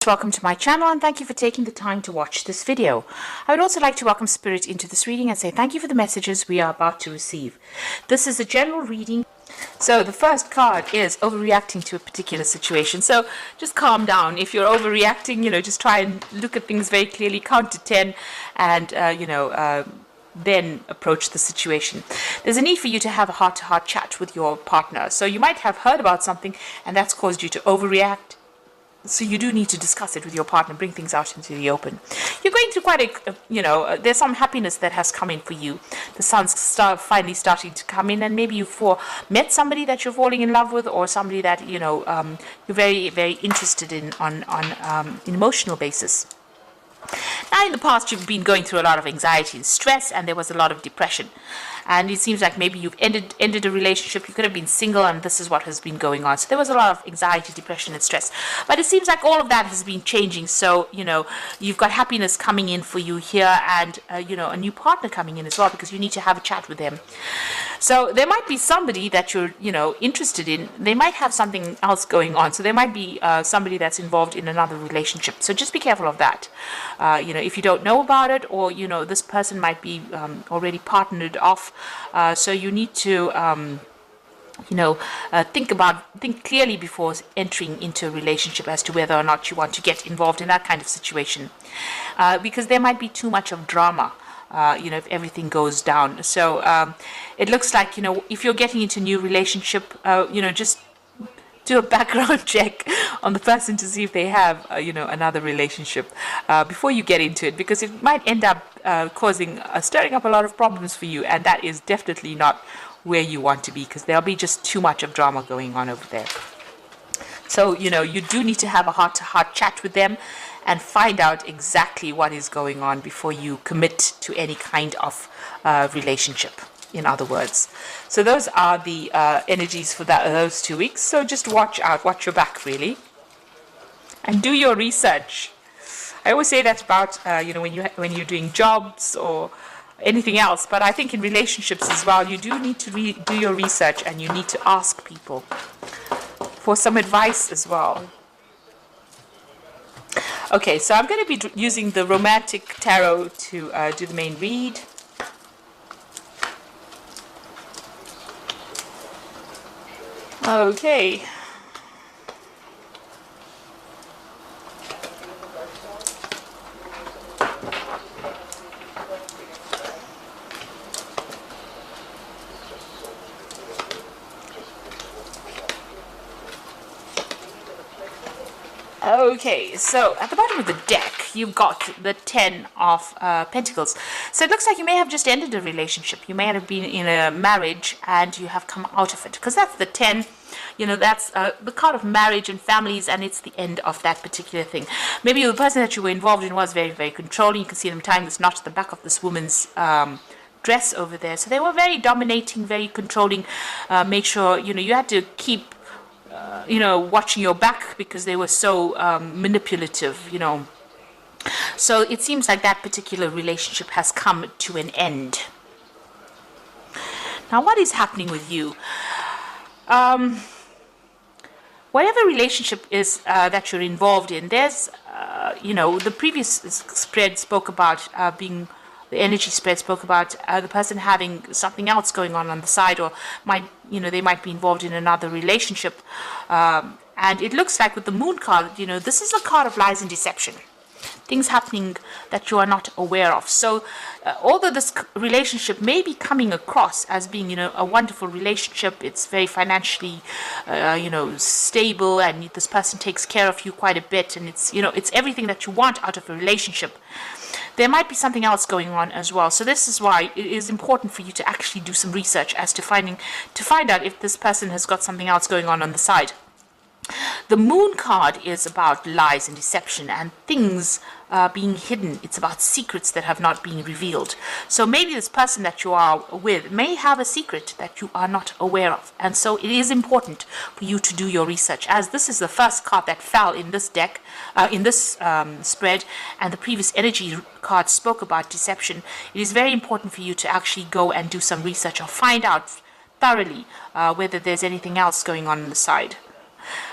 Welcome to my channel and thank you for taking the time to watch this video. I would also like to welcome Spirit into this reading and say thank you for the messages we are about to receive. This is a general reading. So the first card is overreacting to a particular situation. So just calm down. If you're overreacting, just try and look at things very clearly, count to 10 and, then approach the situation. There's a need for you to have a heart-to-heart chat with your partner. So you might have heard about something and that's caused you to overreact. So you do need to discuss it with your partner, bring things out into the open. You're going through quite a, there's some happiness that has come in for you. The sun's finally starting to come in, and maybe you've met somebody that you're falling in love with, or somebody that, you're very, very interested in on an emotional basis. Now, in the past, you've been going through a lot of anxiety and stress, and there was a lot of depression. And it seems like maybe you've ended a relationship. You could have been single, and this is what has been going on. So there was a lot of anxiety, depression, and stress. But it seems like all of that has been changing. So, you've got happiness coming in for you here, and, a new partner coming in as well, because you need to have a chat with them. So there might be somebody that you're, interested in. They might have something else going on. So there might be somebody that's involved in another relationship. So just be careful of that. If you don't know about it, or, this person might be already partnered off. So you need to, think clearly before entering into a relationship as to whether or not you want to get involved in that kind of situation. Because there might be too much of drama. If everything goes down. So it looks like, if you're getting into a new relationship, just do a background check on the person to see if they have, another relationship before you get into it, because it might end up stirring up a lot of problems for you, and that is definitely not where you want to be, because there'll be just too much of drama going on over there. So, you do need to have a heart-to-heart chat with them and find out exactly what is going on before you commit to any kind of relationship, in other words. So those are the energies for those 2 weeks. So just watch out, watch your back, really. And do your research. I always say that about, when you're doing jobs or anything else, but I think in relationships as well, you do need to do your research, and you need to ask people for some advice as well. Okay, so I'm going to be using the Romantic Tarot to do the main read. Okay. Okay, so at the bottom of the deck, you've got the 10 of Pentacles. So it looks like you may have just ended a relationship. You may have been in a marriage and you have come out of it. Because that's the 10, that's the card of marriage and families, and it's the end of that particular thing. Maybe the person that you were involved in was very, very controlling. You can see them tying this knot at the back of this woman's dress over there. So they were very dominating, very controlling. Make sure, you had to keep watching your back, because they were so manipulative, So it seems like that particular relationship has come to an end. Now, what is happening with you? Whatever relationship is that you're involved in, there's, the previous spread spoke about the energy spread spoke about the person having something else going on the side, or they might be involved in another relationship. And it looks like with the Moon card, this is a card of lies and deception. Things happening that you are not aware of. So although this relationship may be coming across as being, a wonderful relationship, it's very financially, stable, and this person takes care of you quite a bit, and it's everything that you want out of a relationship. There might be something else going on as well. So this is why it is important for you to actually do some research as to find out if this person has got something else going on the side. The Moon card is about lies and deception and things being hidden. It's about secrets that have not been revealed. So maybe this person that you are with may have a secret that you are not aware of. And so it is important for you to do your research, as this is the first card that fell in this deck, in this spread, and the previous energy card spoke about deception. It is very important for you to actually go and do some research or find out thoroughly whether there's anything else going on the side.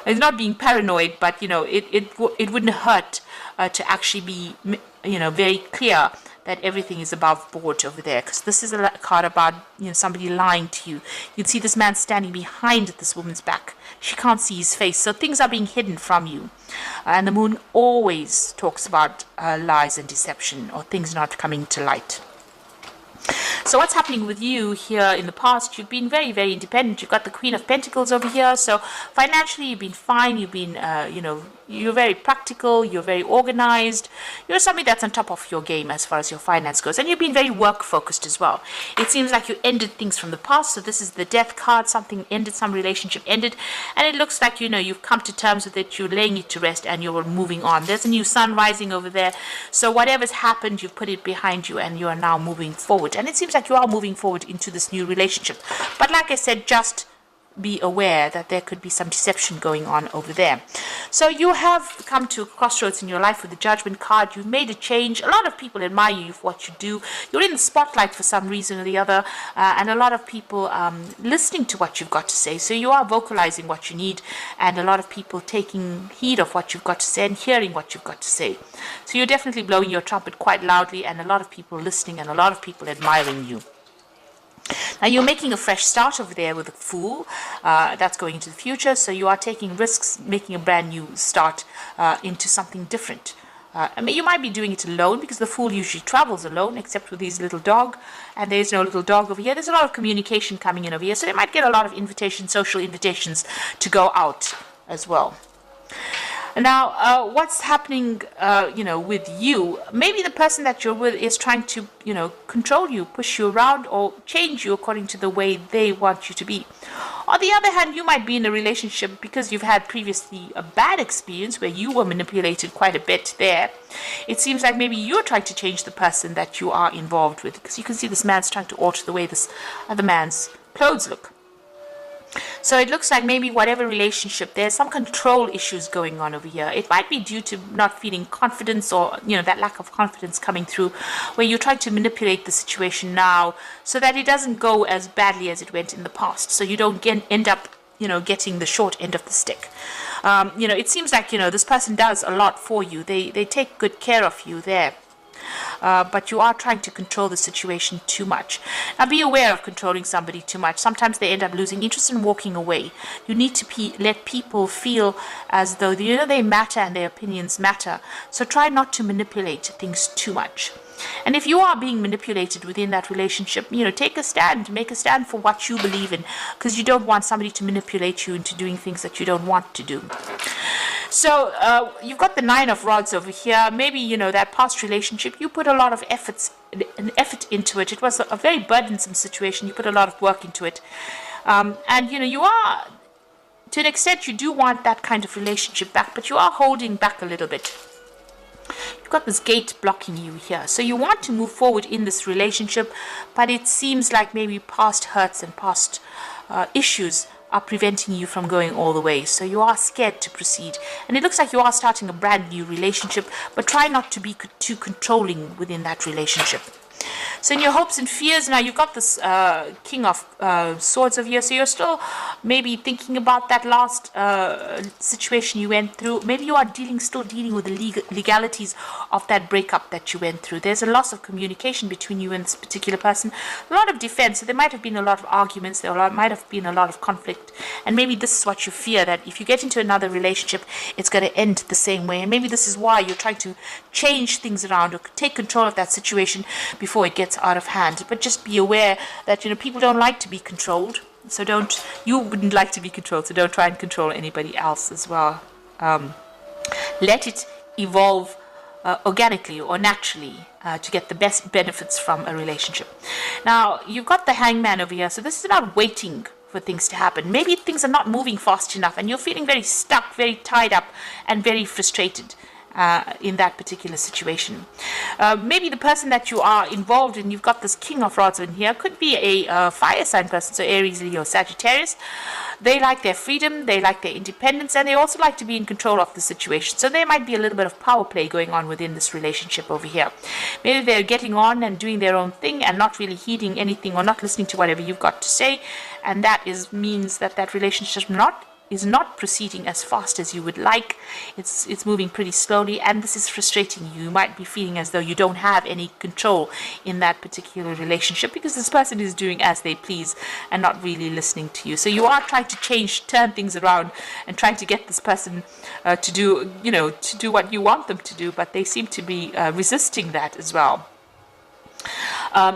it's not being paranoid, but it wouldn't hurt to actually be very clear that everything is above board over there, because this is a card about somebody lying to you. You'd see this man standing behind this woman's back. She can't see his face, so things are being hidden from you. And the moon always talks about lies and deception, or things not coming to light. So what's happening with you here in the past? You've been very, very independent. You've got the Queen of Pentacles over here. So financially, you've been fine. You've been, you're very practical. You're very organized. You're somebody that's on top of your game as far as your finance goes. And you've been very work focused as well. It seems like you ended things from the past. So this is the Death card. Something ended, some relationship ended. And it looks like, you've come to terms with it. You're laying it to rest and you're moving on. There's a new sun rising over there. So whatever's happened, you've put it behind you and you are now moving forward. And it seems like you are moving forward into this new relationship. But like I said, just be aware that there could be some deception going on over there. So you have come to a crossroads in your life with the Judgment card. You've made a change. A lot of people admire you for what you do. You're in the spotlight for some reason or the other, and a lot of people listening to what you've got to say. So you are vocalizing what you need, and a lot of people taking heed of what you've got to say and hearing what you've got to say. So you're definitely blowing your trumpet quite loudly, and a lot of people listening and a lot of people admiring you. Now you're making a fresh start over there with a Fool. That's going into the future. So you are taking risks, making a brand new start into something different. You might be doing it alone, because the Fool usually travels alone, except with his little dog. And there's no little dog over here. There's a lot of communication coming in over here. So they might get a lot of invitations, social invitations to go out as well. Now, what's happening, with you? Maybe the person that you're with is trying to, control you, push you around, or change you according to the way they want you to be. On the other hand, you might be in a relationship because you've had previously a bad experience where you were manipulated quite a bit there. It seems like maybe you're trying to change the person that you are involved with, because you can see this man's trying to alter the way this other man's clothes look. So it looks like maybe whatever relationship, there's some control issues going on over here. It might be due to not feeling confidence, or, that lack of confidence coming through, where you're trying to manipulate the situation now so that it doesn't go as badly as it went in the past. So you don't end up, getting the short end of the stick. It seems like, this person does a lot for you. They take good care of you there. But you are trying to control the situation too much. Now be aware of controlling somebody too much. Sometimes they end up losing interest and walking away. You need to let people feel as though they matter and their opinions matter. So try not to manipulate things too much. And if you are being manipulated within that relationship, take a stand, make a stand for what you believe in, because you don't want somebody to manipulate you into doing things that you don't want to do. So you've got the Nine of Rods over here. Maybe, that past relationship, you put a lot of effort into it. It was a very burdensome situation. You put a lot of work into it. And, you are, to an extent, you do want that kind of relationship back, but you are holding back a little bit. You've got this gate blocking you here. So you want to move forward in this relationship, but it seems like maybe past hurts and past issues are preventing you from going all the way. So you are scared to proceed. And it looks like you are starting a brand new relationship, but try not to be too controlling within that relationship. So in your hopes and fears, now you've got this King of Swords over here. So you're still maybe thinking about that last situation you went through. Maybe you are still dealing with the legalities of that breakup that you went through. There's a loss of communication between you and this particular person. A lot of defense. So there might have been a lot of arguments. There might have been a lot of conflict. And maybe this is what you fear, that if you get into another relationship, it's going to end the same way. And maybe this is why you're trying to change things around or take control of that situation before it gets out of hand. But just be aware that people don't like to be controlled, so you wouldn't like to be controlled, so don't try and control anybody else as well. Let it evolve organically or naturally to get the best benefits from a relationship. Now you've got the Hangman over here, so this is about waiting for things to happen. Maybe things are not moving fast enough and you're feeling very stuck, very tied up and very frustrated in that particular situation. Maybe the person that you are involved in, you've got this King of Rods in here, could be a fire sign person, so Aries, Leo, Sagittarius. They like their freedom, they like their independence, and they also like to be in control of the situation. So there might be a little bit of power play going on within this relationship over here. Maybe they're getting on and doing their own thing and not really heeding anything or not listening to whatever you've got to say, and that means that relationship is not proceeding as fast as you would like. It's moving pretty slowly, and this is frustrating you. You might be feeling as though you don't have any control in that particular relationship because this person is doing as they please and not really listening to you. So you are trying to turn things around and trying to get this person to do what you want them to do, but they seem to be resisting that as well.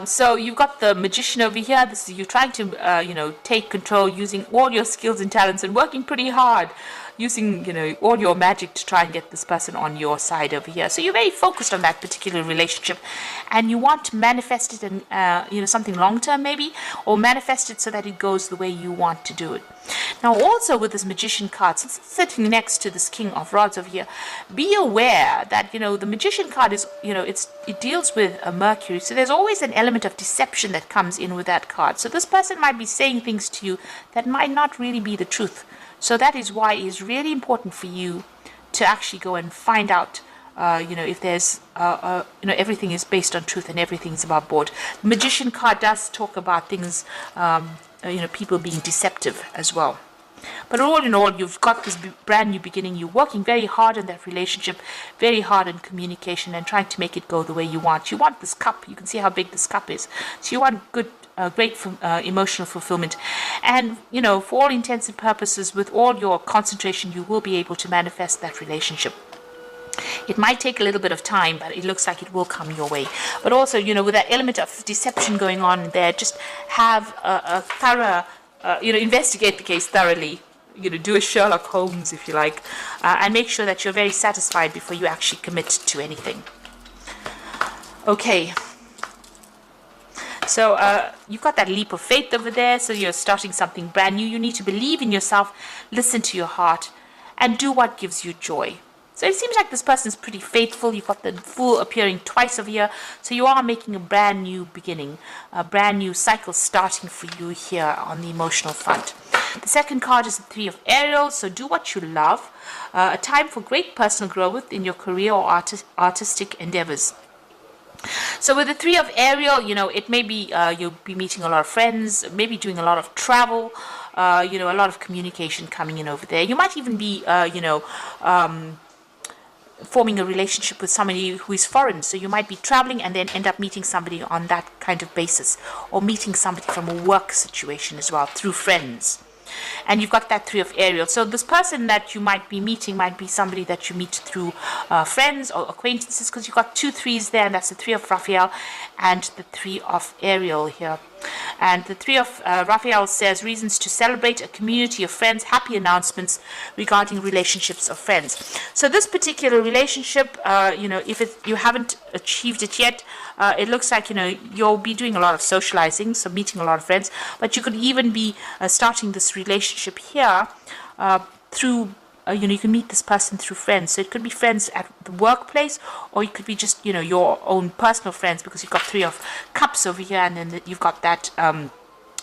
So you've got the Magician over here. This is you trying to, take control using all your skills and talents and working pretty hard, using, all your magic to try and get this person on your side over here. So you're very focused on that particular relationship, and you want to manifest it in, something long term maybe, or manifest it so that it goes the way you want to do it. Now, also with this Magician card, since it's sitting next to this King of Rods over here, be aware that, the Magician card is, it deals with a Mercury. So there's always an element of deception that comes in with that card. So this person might be saying things to you that might not really be the truth. So that is why it is really important for you to actually go and find out, if there's, everything is based on truth and everything's above board. The Magician card does talk about things, people being deceptive as well. But all in all, you've got this brand new beginning. You're working very hard in that relationship, very hard in communication and trying to make it go the way you want. You want this cup. You can see how big this cup is. So you want good, great emotional fulfillment. And, for all intents and purposes, with all your concentration, you will be able to manifest that relationship. It might take a little bit of time, but it looks like it will come your way. But also, with that element of deception going on there, just have a thorough, investigate the case thoroughly. Do a Sherlock Holmes, if you like, and make sure that you're very satisfied before you actually commit to anything. Okay. So you've got that leap of faith over there. So you're starting something brand new. You need to believe in yourself, listen to your heart, and do what gives you joy. So it seems like this person is pretty faithful. You've got the Fool appearing twice over here. So you are making a brand new beginning, a brand new cycle starting for you here on the emotional front. The second card is the Three of Ariel. So do what you love. A time for great personal growth in your career or artistic endeavors. So with the Three of Ariel, it may be you'll be meeting a lot of friends, maybe doing a lot of travel, a lot of communication coming in over there. You might even be, forming a relationship with somebody who is foreign. So you might be traveling and then end up meeting somebody on that kind of basis, or meeting somebody from a work situation as well through friends. And you've got that Three of Ariel. So this person that you might be meeting might be somebody that you meet through friends or acquaintances, because you've got two threes there, and that's the Three of Raphael and the Three of Ariel here. And the Three of Raphael says reasons to celebrate, a community of friends, happy announcements regarding relationships of friends. So this particular relationship, if you haven't achieved it yet, it looks like, you'll be doing a lot of socializing, so meeting a lot of friends, but you could even be starting this relationship here through you can meet this person through friends. So it could be friends at the workplace, or it could be just, your own personal friends, because you've got Three of Cups over here, and then you've got that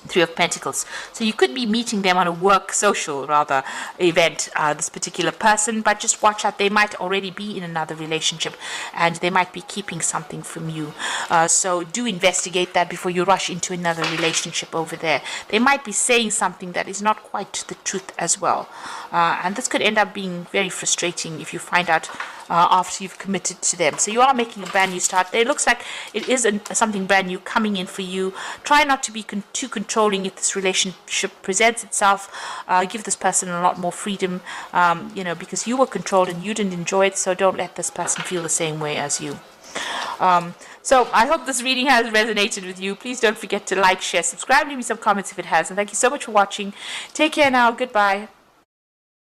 Three of Pentacles. So you could be meeting them on a work social event, this particular person, but just watch out. They might already be in another relationship and they might be keeping something from you. So do investigate that before you rush into another relationship over there. They might be saying something that is not quite the truth as well. And this could end up being very frustrating if you find out after you've committed to them. So you are making a brand new start. It looks like it is something brand new coming in for you. Try not to be too controlling if this relationship presents itself. Give this person a lot more freedom, because you were controlled and you didn't enjoy it. So don't let this person feel the same way as you. So I hope this reading has resonated with you. Please don't forget to like, share, subscribe, leave me some comments if it has. And thank you so much for watching. Take care now. Goodbye.